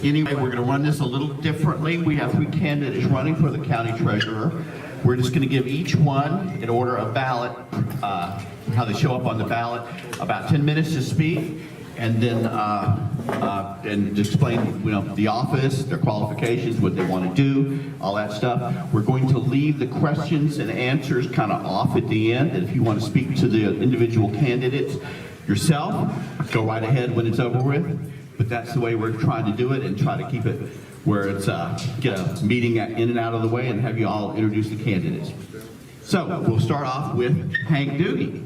Anyway, we're going to run this a little differently. We have 3 candidates running for the county treasurer. We're just going to give each one, in order of ballot, how they show up on the ballot, about 10 minutes to speak, and then and explain, the office, their qualifications, what they want to do, all that stuff. We're going to leave the questions and answers kind of off at the end, and if you want to speak to the individual candidates yourself, go right ahead when it's over with. But that's the way we're trying to do it, and try to keep it where it's get a meeting in and out of the way, and have you all introduce the candidates. So we'll start off with Hank Dugie.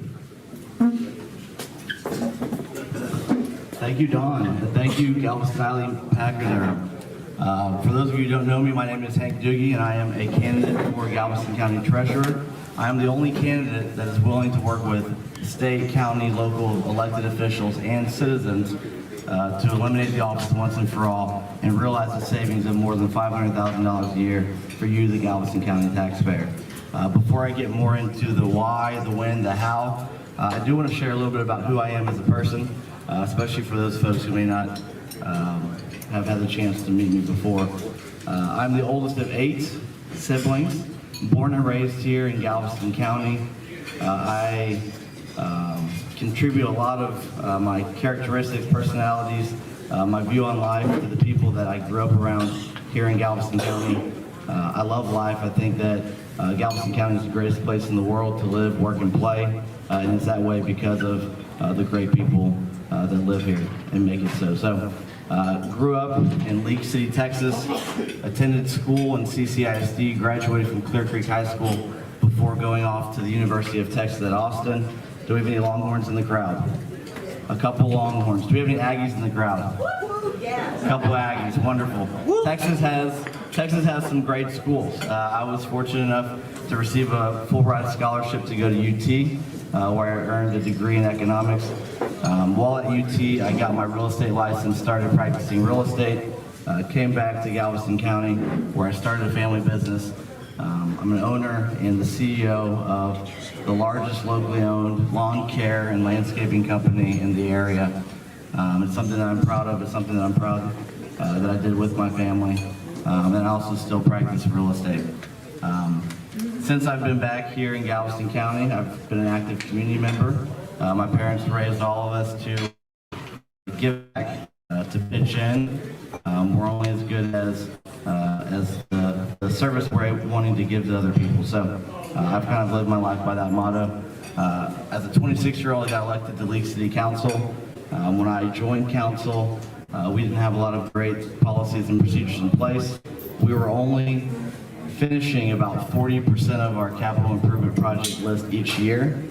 Thank you, Don, and thank you, Galveston Island Pachyderm. For those of you who don't know me, my name is Hank Dugie, and I am a candidate for Galveston County Treasurer. I am the only candidate that is willing to work with state, county, local elected officials and citizens to eliminate the office once and for all and realize the savings of more than $500,000 a year for you, the Galveston County taxpayer. Before I get more into the why, the when, the how, I do want to share a little bit about who I am as a person, especially for those folks who may not have had the chance to meet me before. I'm the oldest of 8 siblings, born and raised here in Galveston County. I contribute a lot of my characteristics, personalities, my view on life to the people that I grew up around here in Galveston County. I love life. I think that Galveston County is the greatest place in the world to live, work, and play, and it's that way because of the great people that live here and make it so. So, grew up in League City, Texas, attended school in CCISD, graduated from Clear Creek High School before going off to the University of Texas at Austin. Do we have any Longhorns in the crowd? A couple Longhorns. Do we have any Aggies in the crowd? A couple Aggies, wonderful. Texas has some great schools. I was fortunate enough to receive a full ride scholarship to go to UT, where I earned a degree in economics. While at UT, I got my real estate license, started practicing real estate, came back to Galveston County, where I started a family business. I'm an owner and the CEO of the largest locally owned lawn care and landscaping company in the area. It's something that I'm proud of. It's something that I'm proud that I did with my family. And I also still practice real estate. Since I've been back here in Galveston County, I've been an active community member. My parents raised all of us to give back, to pitch in. We're only as good as the service we're wanting to give to other people. So I've kind of lived my life by that motto. As a 26-year-old, I got elected to League City Council. When I joined council, we didn't have a lot of great policies and procedures in place. We were only finishing about 40% of our capital improvement project list each year.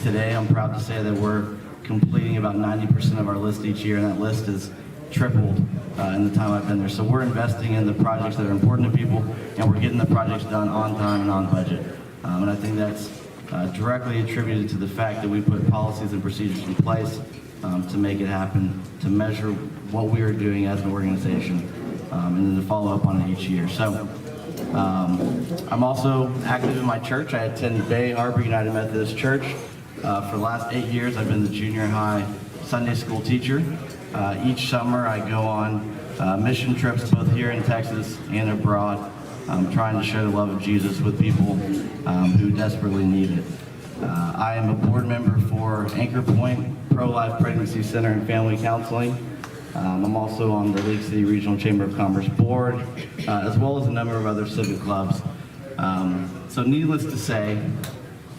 Today, I'm proud to say that we're completing about 90% of our list each year, and that list is tripled in the time I've been there. So we're investing in the projects that are important to people, and we're getting the projects done on time and on budget. And I think that's directly attributed to the fact that we put policies and procedures in place to make it happen, to measure what we are doing as an organization, and then to follow up on it each year. So I'm also active in my church. I attend Bay Harbor United Methodist Church. For the last 8 years, I've been the junior high Sunday school teacher. Each summer, I go on mission trips both here in Texas and abroad, trying to share the love of Jesus with people who desperately need it. I am a board member for Anchor Point Pro-Life Pregnancy Center and Family Counseling. I'm also on the League City Regional Chamber of Commerce Board, as well as a number of other civic clubs. So needless to say,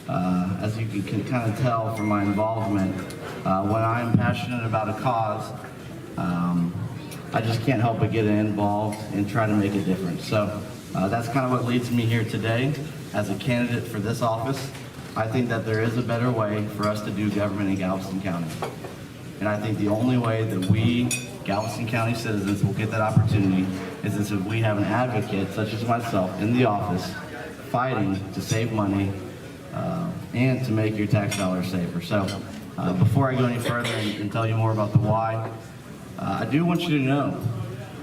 as you can kind of tell from my involvement, when I'm passionate about a cause, I just can't help but get involved and try to make a difference. So that's kind of what leads me here today as a candidate for this office. I think that there is a better way for us to do government in Galveston County. And I think the only way that we, Galveston County citizens, will get that opportunity is if we have an advocate, such as myself, in the office, fighting to save money and to make your tax dollars safer. So before I go any further and tell you more about the why, I do want you to know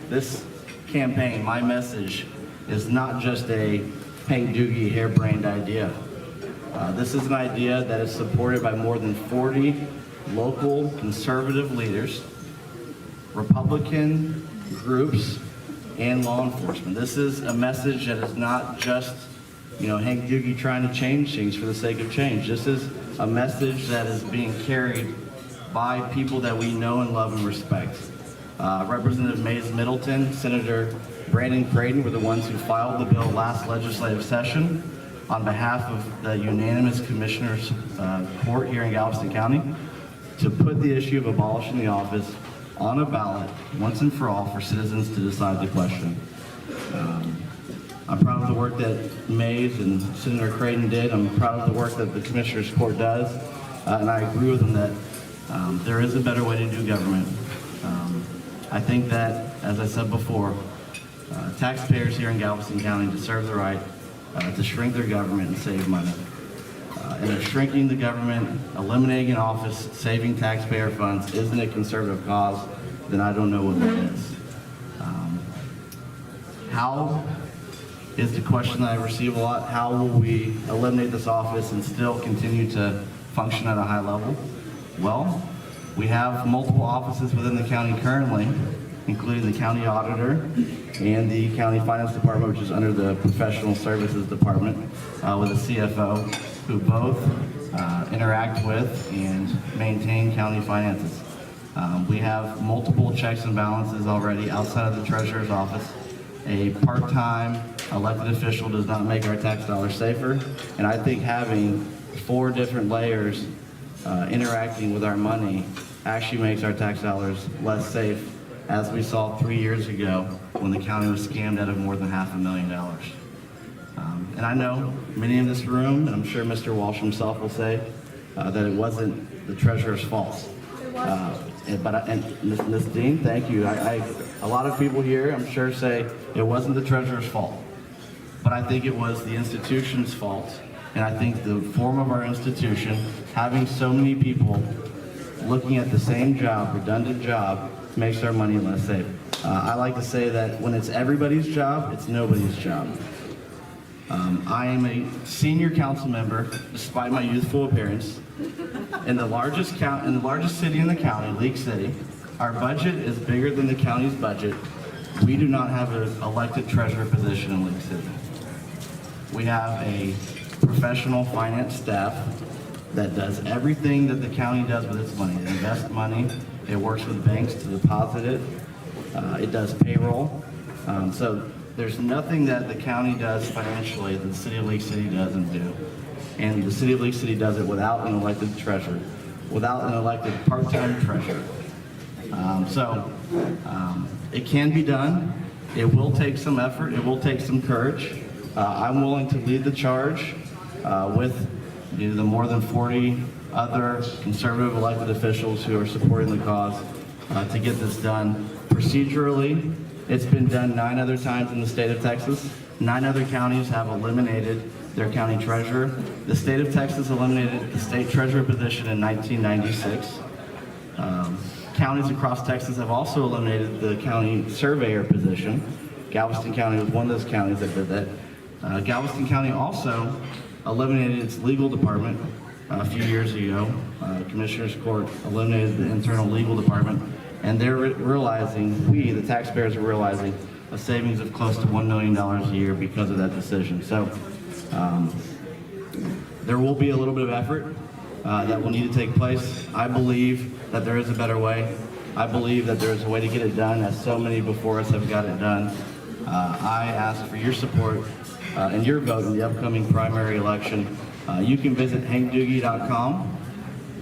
this campaign, my message, is not just a Hank Dugie harebrained idea. This is an idea that is supported by more than 40 local conservative leaders, Republican, groups, and law enforcement. This is a message that is not just, Hank Dugie trying to change things for the sake of change. This is a message that is being carried by people that we know and love and respect. Representative Mays Middleton, Senator Brandon Creighton were the ones who filed the bill last legislative session on behalf of the unanimous commissioners' court here in Galveston County to put the issue of abolishing the office on a ballot once and for all for citizens to decide the question. I'm proud of the work that Mays and Senator Creighton did. I'm proud of the work that the Commissioners Court does. And I agree with them that there is a better way to do government. I think that, as I said before, taxpayers here in Galveston County deserve the right to shrink their government and save money. And if shrinking the government, eliminating an office, saving taxpayer funds isn't a conservative cause, then I don't know what it is. How is the question that I receive a lot. How will we eliminate this office and still continue to function at a high level? Well, we have multiple offices within the county currently, including the county auditor and the county finance department, which is under the professional services department, with a CFO, who both interact with and maintain county finances. We have multiple checks and balances already outside of the treasurer's office. A part-time elected official does not make our tax dollars safer, and I think having 4 different layers interacting with our money actually makes our tax dollars less safe, as we saw 3 years ago when the county was scammed out of more than $500,000. And I know many in this room, and I'm sure Mr. Walsh himself will say, that it wasn't the treasurer's fault. And Ms. Dean, thank you. A lot of people here, I'm sure, say it wasn't the treasurer's fault. But I think it was the institution's fault. And I think the form of our institution, having so many people looking at the same job, redundant job, makes our money less safe. I like to say that when it's everybody's job, it's nobody's job. I am a senior council member, despite my youthful appearance, in the largest city in the county, League City. Our budget is bigger than the county's budget. We do not have an elected treasurer position in League City. We have a professional finance staff that does everything that the county does with its money. It invests money, it works with banks to deposit it, it does payroll. So there's nothing that the county does financially that the city of League City doesn't do. And the city of League City does it without an elected treasurer, without an elected part-time treasurer. It can be done. It will take some effort. It will take some courage. I'm willing to lead the charge with the more than 40 other conservative elected officials who are supporting the cause to get this done. Procedurally, it's been done 9 other times in the state of Texas. 9 other counties have eliminated their county treasurer. The state of Texas eliminated the state treasurer position in 1996. Counties across Texas have also eliminated the county surveyor position. Galveston County was one of those counties that did that. Galveston County also eliminated its legal department a few years ago. Commissioners Court eliminated the internal legal department, and they're realizing, we, the taxpayers, are realizing a savings of close to $1 million a year because of that decision. So there will be a little bit of effort that will need to take place. I believe that there is a better way. I believe that there is a way to get it done, as so many before us have got it done. I ask for your support and your vote in the upcoming primary election. You can visit hankdugie.com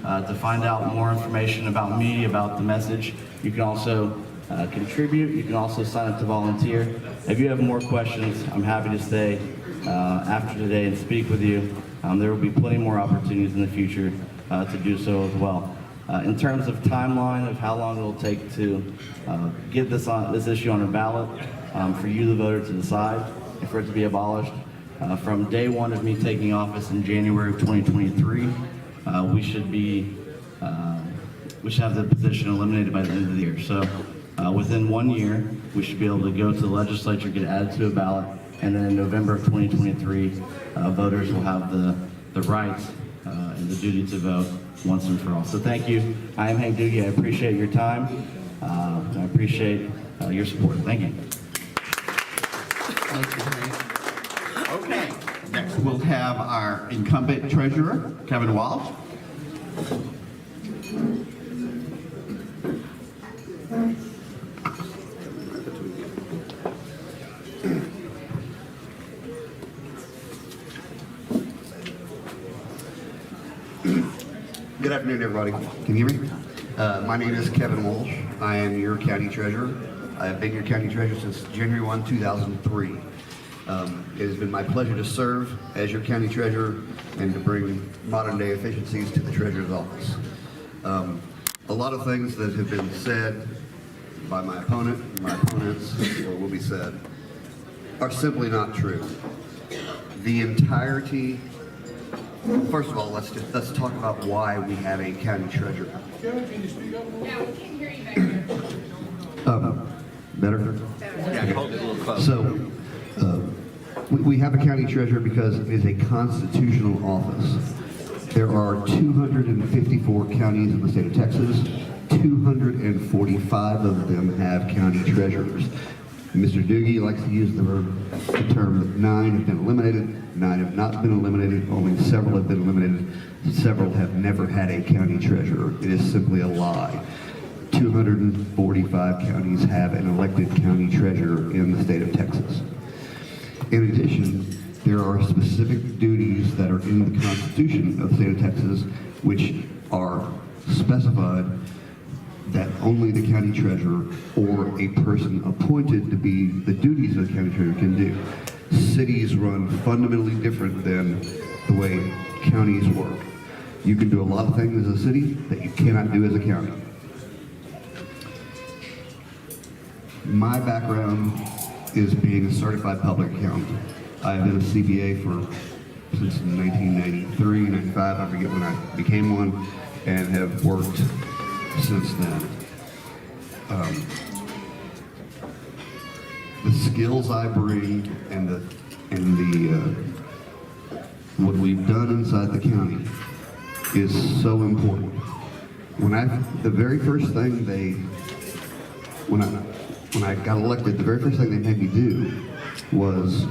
to find out more information about me, about the message. You can also contribute. You can also sign up to volunteer. If you have more questions, I'm happy to stay after today and speak with you. There will be plenty more opportunities in the future to do so as well. In terms of timeline of how long it will take to get this issue on a ballot, for you, the voter, to decide and for it to be abolished, from day one of me taking office in January of 2023, we should have the position eliminated by the end of the year. So within 1 year, we should be able to go to the legislature, get added to a ballot, and then in November of 2023, voters will have the right and the duty to vote once and for all. So thank you. I am Hank Dugie. I appreciate your time. I appreciate your support. Thank you. Thank you, Hank. Okay, next we'll have our incumbent treasurer, Kevin Walsh. Good afternoon, everybody. Can you hear me? My name is Kevin Walsh. I am your county treasurer. I have been your county treasurer since January 1, 2003. It has been my pleasure to serve as your county treasurer and to bring modern day efficiencies to the treasurer's office. A lot of things that have been said by my opponents, or will be said, are simply not true. The entirety. First of all, let's talk about why we have a county treasurer. Kevin, can you speak up? Yeah, we can hear you back there. Better? So, we have a county treasurer because it is a constitutional office. There are 254 counties in the state of Texas. 245 of them have county treasurers. Mr. Dugie likes to use the term that 9 have been eliminated, 9 have not been eliminated, only several have been eliminated, several have never had a county treasurer. It is simply a lie. 245 counties have an elected county treasurer in the state of Texas. In addition, there are specific duties that are in the Constitution of the state of Texas which are specified that only the county treasurer or a person appointed to be the duties of the county treasurer can do. Cities run fundamentally different than the way counties work. You can do a lot of things as a city that you cannot do as a county. My background is being a certified public accountant. I've been a CPA since 1993, 95, I forget when I became one, and have worked since then. The skills I bring and what we've done inside the county is so important. The very first thing when I got elected, the very first thing they made me do was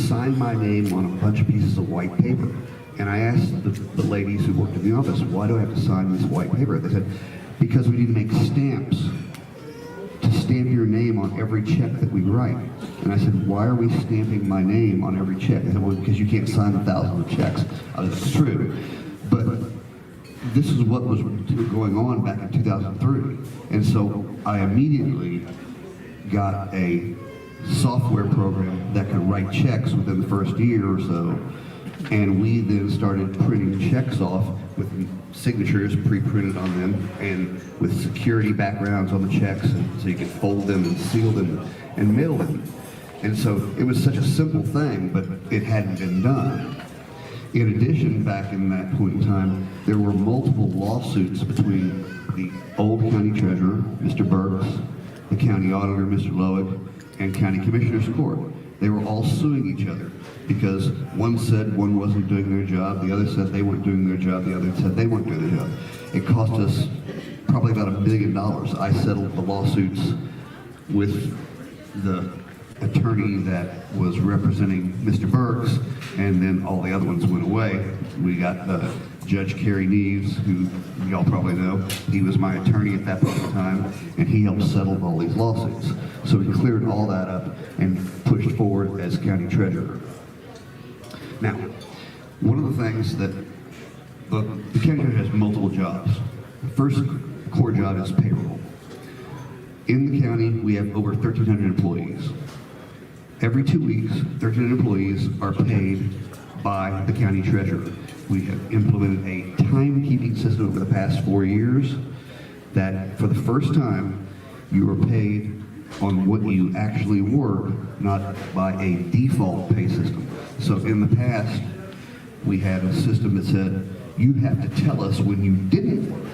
sign my name on a bunch of pieces of white paper. And I asked the ladies who worked in the office, why do I have to sign this white paper? They said, because we need to make stamps to stamp your name on every check that we write. And I said, why are we stamping my name on every check? They said, well, because you can't sign thousands of checks. I said, it's true. But this is what was going on back in 2003. And so I immediately got a software program that could write checks within the first year or so. And we then started printing checks off with signatures pre-printed on them and with security backgrounds on the checks, and so you could fold them and seal them and mail them. And so it was such a simple thing, but it hadn't been done. In addition, back in that point in time, there were multiple lawsuits between the old county treasurer, Mr. Burks, the county auditor, Mr. Lowick, and county commissioners court. They were all suing each other because one said one wasn't doing their job, the other said they weren't doing their job, the other said they weren't doing their job. It cost us probably about $1 billion. I settled the lawsuits with the attorney that was representing Mr. Burks, and then all the other ones went away. We got Judge Kerry Neves, who y'all probably know. He was my attorney at that point in time, and he helped settle all these lawsuits. So we cleared all that up and pushed forward as county treasurer. Now, one of the things that the county treasurer has multiple jobs. The first core job is payroll. In the county, we have over 1,300 employees. Every 2 weeks, 1,300 employees are paid by the county treasurer. We have implemented a timekeeping system over the past 4 years that for the first time, you are paid on what you actually work, not by a default pay system. So in the past, we had a system that said, you have to tell us when you didn't work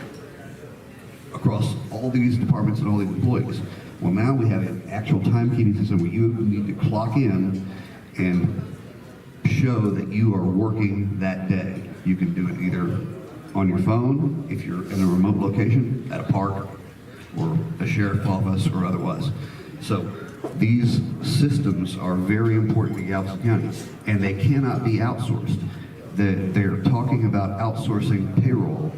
across all these departments and all these employees. Well, now we have an actual timekeeping system where you need to clock in and show that you are working that day. You can do it either on your phone, if you're in a remote location, at a park, or a sheriff's office or otherwise. So these systems are very important to Galveston County, and they cannot be outsourced. They're talking about outsourcing payroll,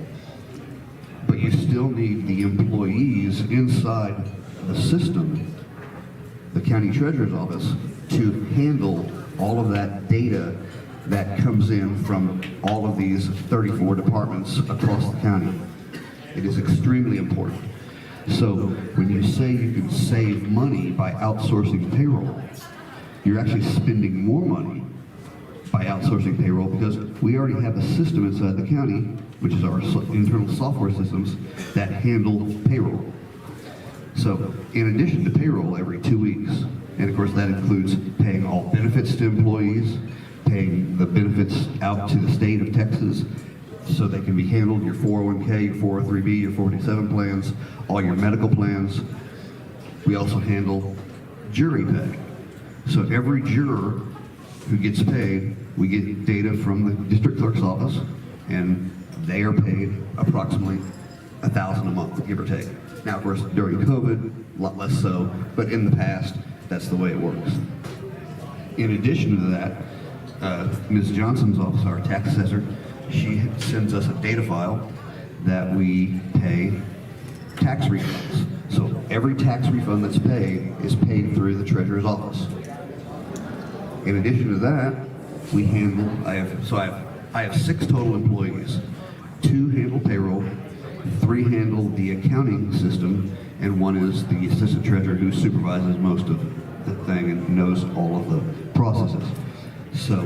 but you still need the employees inside the system, the county treasurer's office, to handle all of that data that comes in from all of these 34 departments across the county. It is extremely important. So when you say you can save money by outsourcing payroll, you're actually spending more money by outsourcing payroll, because we already have a system inside the county, which is our internal software systems, that handle payroll. So in addition to payroll every 2 weeks, and of course that includes paying all benefits to employees, paying the benefits out to the state of Texas so they can be handled, your 401k, your 403b, your 487 plans, all your medical plans. We also handle jury pay. So every juror who gets paid, we get data from the district clerk's office, and they are paid approximately $1,000 a month, give or take. Now, of course, during COVID, a lot less so, but in the past, that's the way it works. In addition to that, Ms. Johnson's office, our tax assessor, she sends us a data file that we pay tax refunds. So every tax refund that's paid is paid through the treasurer's office. In addition to that, we handle, I have 6 total employees. 2 handle payroll, 3 handle the accounting system, and 1 is the assistant treasurer who supervises most of the thing and knows all of the processes. So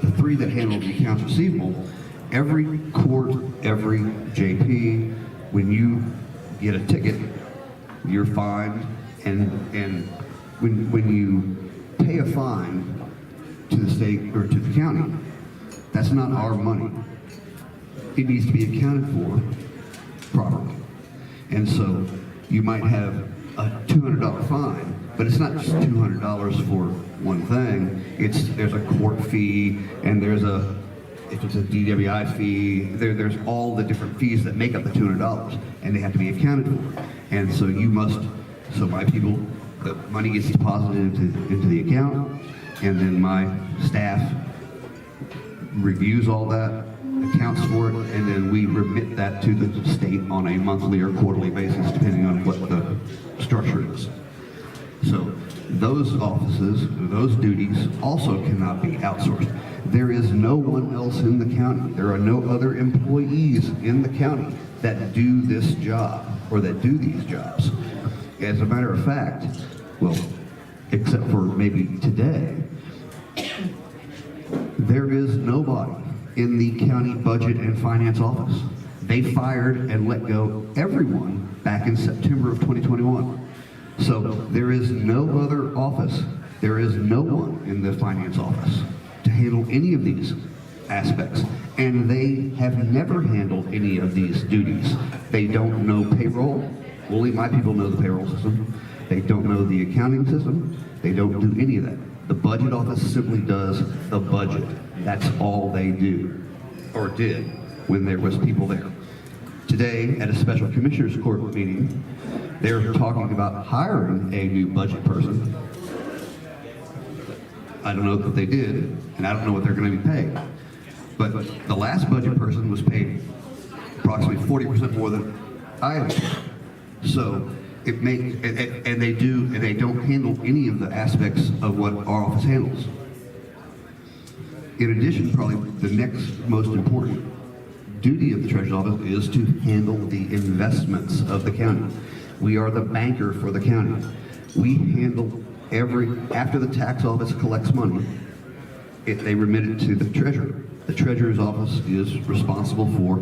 the 3 that handle the accounts receivable, every court, every JP, when you get a ticket, you're fined, and when you pay a fine to the state or to the county, that's not our money. It needs to be accounted for properly. And so you might have a $200 fine, but it's not just $200 for one thing. There's a court fee, and if it's a DWI fee, there's all the different fees that make up the $200, and they have to be accounted for. And so so my people, the money gets deposited into the account, and then my staff reviews all that, accounts for it, and then we remit that to the state on a monthly or quarterly basis, depending on what the structure is. So those offices, those duties also cannot be outsourced. There is no one else in the county. There are no other employees in the county that do this job or that do these jobs. As a matter of fact, well, except for maybe today, there is nobody in the county budget and finance office. They fired and let go everyone back in September of 2021. So there is no other office, there is no one in the finance office to handle any of these aspects. And they have never handled any of these duties. They don't know payroll. Only my people know the payroll system. They don't know the accounting system. They don't do any of that. The budget office simply does the budget. That's all they do, or did, when there was people there. Today, at a special commissioners court meeting, they're talking about hiring a new budget person. I don't know that they did, and I don't know what they're going to be paid. But the last budget person was paid approximately 40% more than I am. So it makes, and they don't handle any of the aspects of what our office handles. In addition, probably the next most important duty of the Treasurer's Office is to handle the investments of the county. We are the banker for the county. We handle after the tax office collects money, they remit it to the treasurer. The treasurer's office is responsible for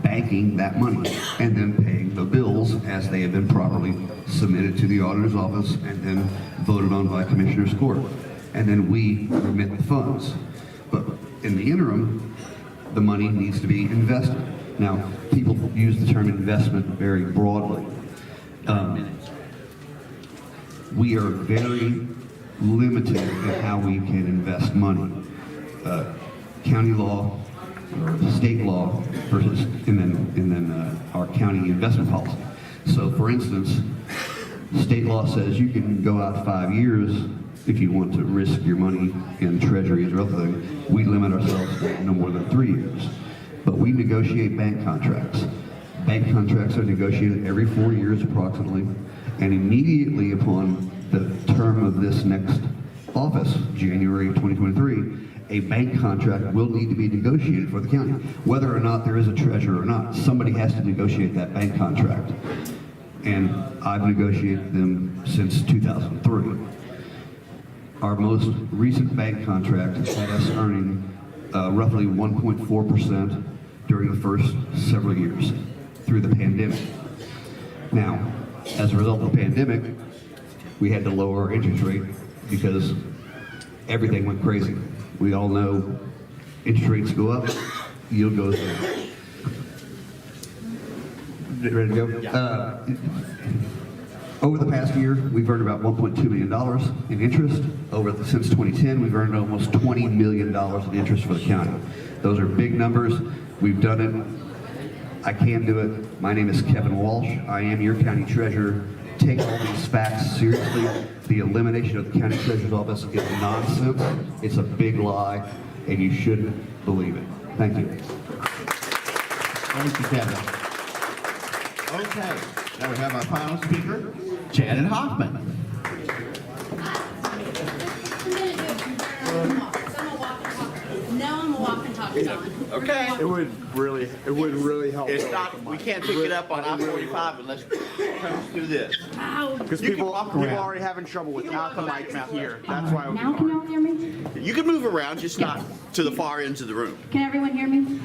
banking that money and then paying the bills as they have been properly submitted to the auditor's office and then voted on by commissioner's court. And then we remit the funds. But in the interim, the money needs to be invested. Now, people use the term investment very broadly. We are very limited in how we can invest money. County law or state law versus and then our county investment policy. So for instance, state law says you can go out 5 years if you want to risk your money in treasuries or other things. We limit ourselves to no more than 3 years. But we negotiate bank contracts. Bank contracts are negotiated every 4 years approximately, and immediately upon the term of this next office, January 2023, a bank contract will need to be negotiated for the county. Whether or not there is a treasurer or not, somebody has to negotiate that bank contract. And I've negotiated them since 2003. Our most recent bank contract had us earning roughly 1.4% during the first several years through the pandemic. Now, as a result of the pandemic, we had to lower our interest rate because everything went crazy. We all know interest rates go up, yield goes down. Ready to go? Over the past year, we've earned about $1.2 million in interest. Since 2010, we've earned almost $20 million in interest for the county. Those are big numbers. We've done it. I can do it. My name is Kevin Walsh. I am your county treasurer. Take all these facts seriously. The elimination of the county treasurer's office is nonsense. It's a big lie, and you shouldn't believe it. Thank you. Thank you, Kevin. Okay, now we have our final speaker, Janet Hoffman. No, I'm a walk and talk Don. Okay. It would really help. It's not, we can't pick it up on I-45 unless it comes through this. Because You can people walk are around. already having trouble without the mic here. That's why it would be Now can hard. y'all hear me? You can move around, just not to the far ends of the room. Can everyone hear me?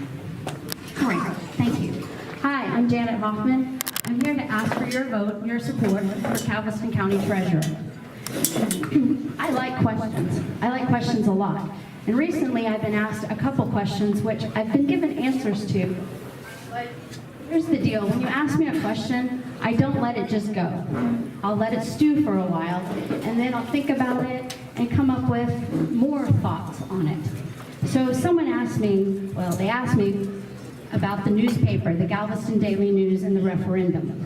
Great, thank you. Hi, I'm Janet Hoffman. I'm here to ask for your vote, your support for Galveston County Treasurer. I like questions. I like questions a lot. And recently I've been asked a couple questions which I've been given answers to. But here's the deal. When you ask me a question, I don't let it just go. I'll let it stew for a while, and then I'll think about it and come up with more thoughts on it. So someone asked me, well, they asked me about the newspaper, the Galveston Daily News, and the referendum.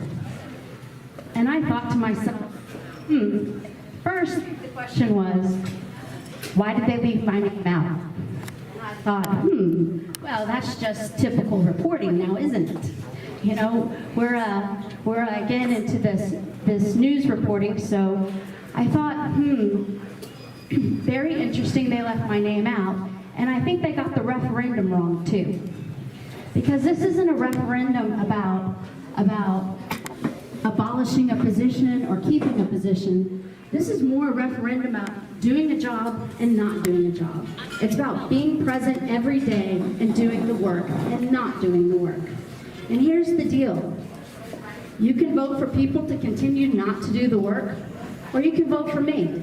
And I thought to myself, first the question was, why did they leave my name out? And I thought, well, that's just typical reporting now, isn't it? You know, we're again into this news reporting, so I thought, very interesting they left my name out, and I think they got the referendum wrong too. Because this isn't a referendum about abolishing a position or keeping a position. This is more a referendum about doing a job and not doing a job. It's about being present every day and doing the work and not doing the work. And here's the deal. You can vote for people to continue not to do the work, or you can vote for me.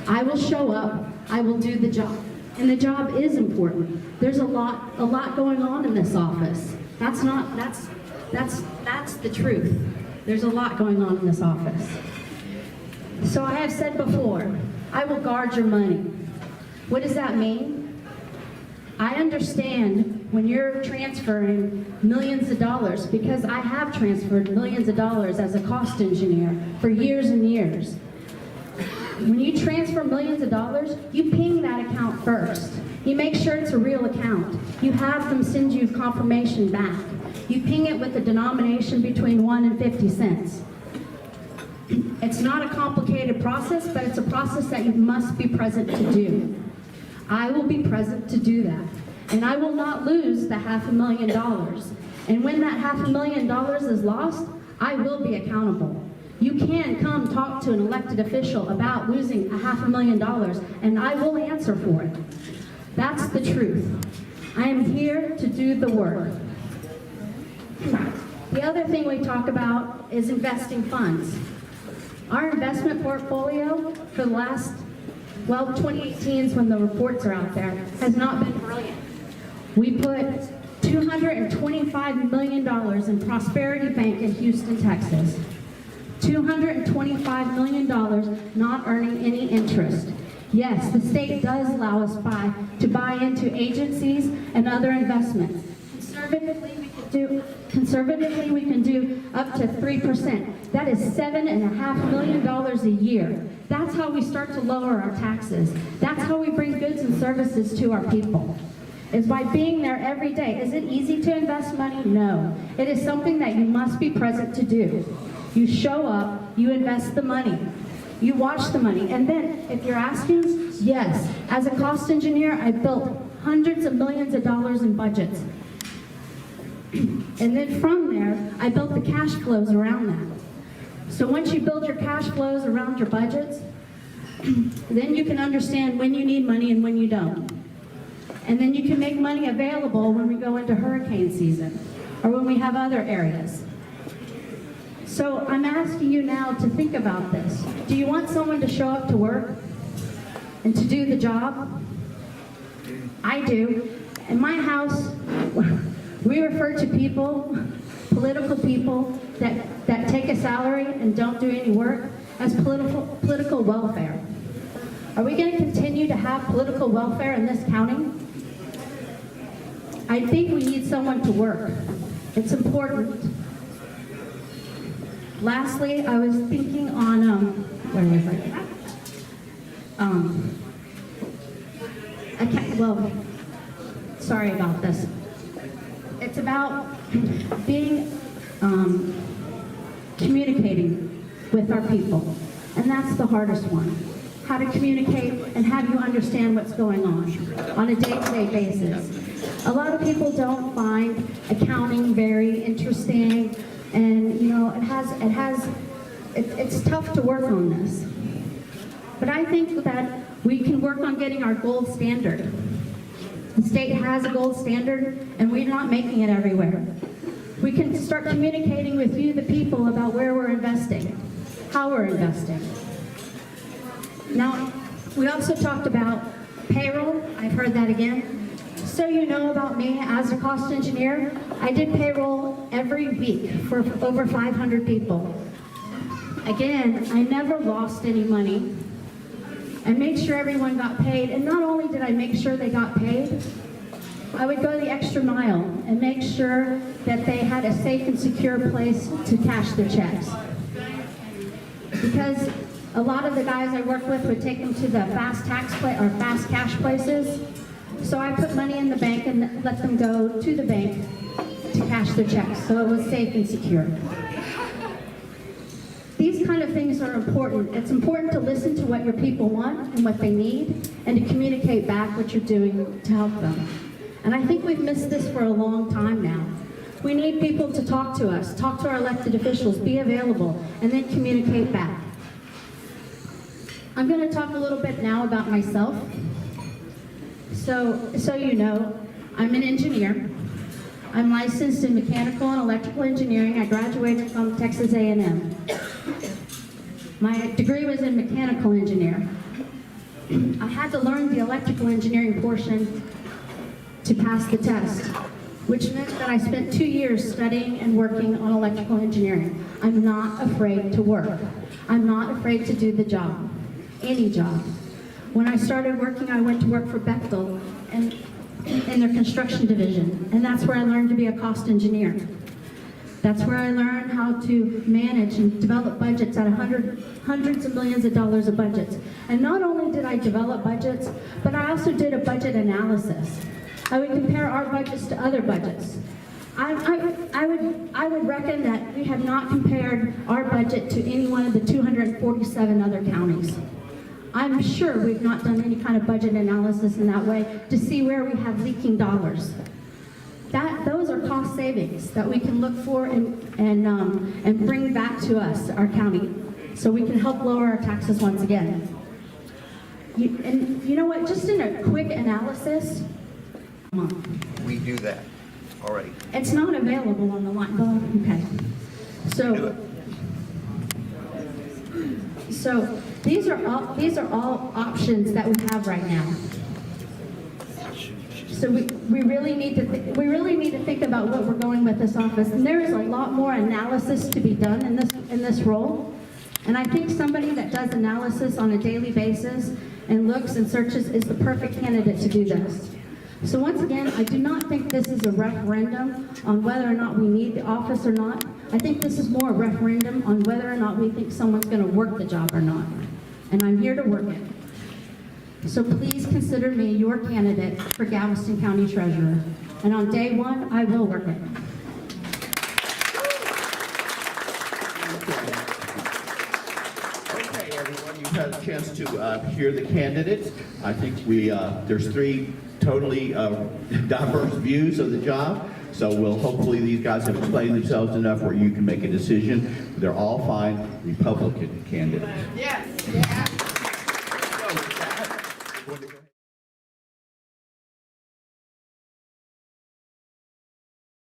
I will show up, I will do the job. And the job is important. There's a lot going on in this office. That's the truth. There's a lot going on in this office. So I have said before, I will guard your money. What does that mean? I understand when you're transferring millions of dollars, because I have transferred millions of dollars as a cost engineer for years and years. When you transfer millions of dollars, you ping that account first. You make sure it's a real account. You have them send you confirmation back. You ping it with a denomination between 1 and 50 cents. It's not a complicated process, but it's a process that you must be present to do. I will be present to do that. And I will not lose the $500,000. And when that $500,000 is lost, I will be accountable. You can come talk to an elected official about losing $500,000, and I will answer for it. That's the truth. I am here to do the work. The other thing we talk about is investing funds. Our investment portfolio for the last, 2018 is when the reports are out there, has not been brilliant. We put $225 million in Prosperity Bank in Houston, Texas. $225 million not earning any interest. Yes, the state does allow us to buy into agencies and other investments. Conservatively, we could conservatively, we can do up to 3%. That is $7.5 million a year. That's how we start to lower our taxes. That's how we bring goods and services to our people, is by being there every day. Is it easy to invest money? No. It is something that you must be present to do. You show up, you invest the money, you watch the money, and then if you're asking, yes, as a cost engineer, I built hundreds of millions of dollars in budgets. And then from there, I built the cash flows around that. So once you build your cash flows around your budgets, then you can understand when you need money and when you don't. And then you can make money available when we go into hurricane season or when we have other areas. So I'm asking you now to think about this. Do you want someone to show up to work and to do the job? I do. In my house, we refer to people, political people, that take a salary and don't do any work as political welfare. Are we going to continue to have political welfare in this county? I think we need someone to work. It's important. Lastly, I was thinking on, where was I? Sorry about this. It's about being, communicating with our people. And that's the hardest one. How to communicate and how do you understand what's going on a day-to-day basis. A lot of people don't find accounting very interesting, and you know, it's tough to work on this. But I think that we can work on getting our gold standard. The state has a gold standard, and we're not making it everywhere. We can start communicating with you, the people, about where we're investing, how we're investing. Now, we also talked about payroll. I've heard that again. So you know about me as a cost engineer, I did payroll every week for over 500 people. Again, I never lost any money. I made sure everyone got paid, and not only did I make sure they got paid, I would go the extra mile and make sure that they had a safe and secure place to cash their checks. Because a lot of the guys I work with would take them to the fast cash places. So I put money in the bank and let them go to the bank to cash their checks, so it was safe and secure. These kind of things are important. It's important to listen to what your people want and what they need, and to communicate back what you're doing to help them. And I think we've missed this for a long time now. We need people to talk to us, talk to our elected officials, be available, and then communicate back. I'm going to talk a little bit now about myself. So you know, I'm an engineer. I'm licensed in mechanical and electrical engineering. I graduated from Texas A&M. My degree was in mechanical engineer. I had to learn the electrical engineering portion to pass the test, which meant that I spent 2 years studying and working on electrical engineering. I'm not afraid to work. I'm not afraid to do the job, any job. When I started working, I went to work for Bechtel and in their construction division, and that's where I learned to be a cost engineer. That's where I learned how to manage and develop budgets at hundreds of millions of dollars of budgets. And not only did I develop budgets, but I also did a budget analysis. I would compare our budgets to other budgets. I would reckon that we have not compared our budget to any one of the 247 other counties. I'm sure we've not done any kind of budget analysis in that way to see where we have leaking dollars. Those are cost savings that we can look for and bring back to us, our county, so we can help lower our taxes once again. And you know what, just in a quick analysis, We do that already. it's not available on the line. Oh, okay. So these are all options that we have right now. So we really need to think about what we're going with this office. And there is a lot more analysis to be done in this role. And I think somebody that does analysis on a daily basis and looks and searches is the perfect candidate to do this. So once again, I do not think this is a referendum on whether or not we need the office or not. I think this is more a referendum on whether or not we think someone's going to work the job or not. And I'm here to work it. So please consider me your candidate for Galveston County Treasurer. And on day one, I will work it. Okay, everyone, you've had a chance to hear the candidates. I think there's three totally diverse views of the job. So hopefully these guys have explained themselves enough where you can make a decision. They're all fine Republican candidates. Yes. So with that,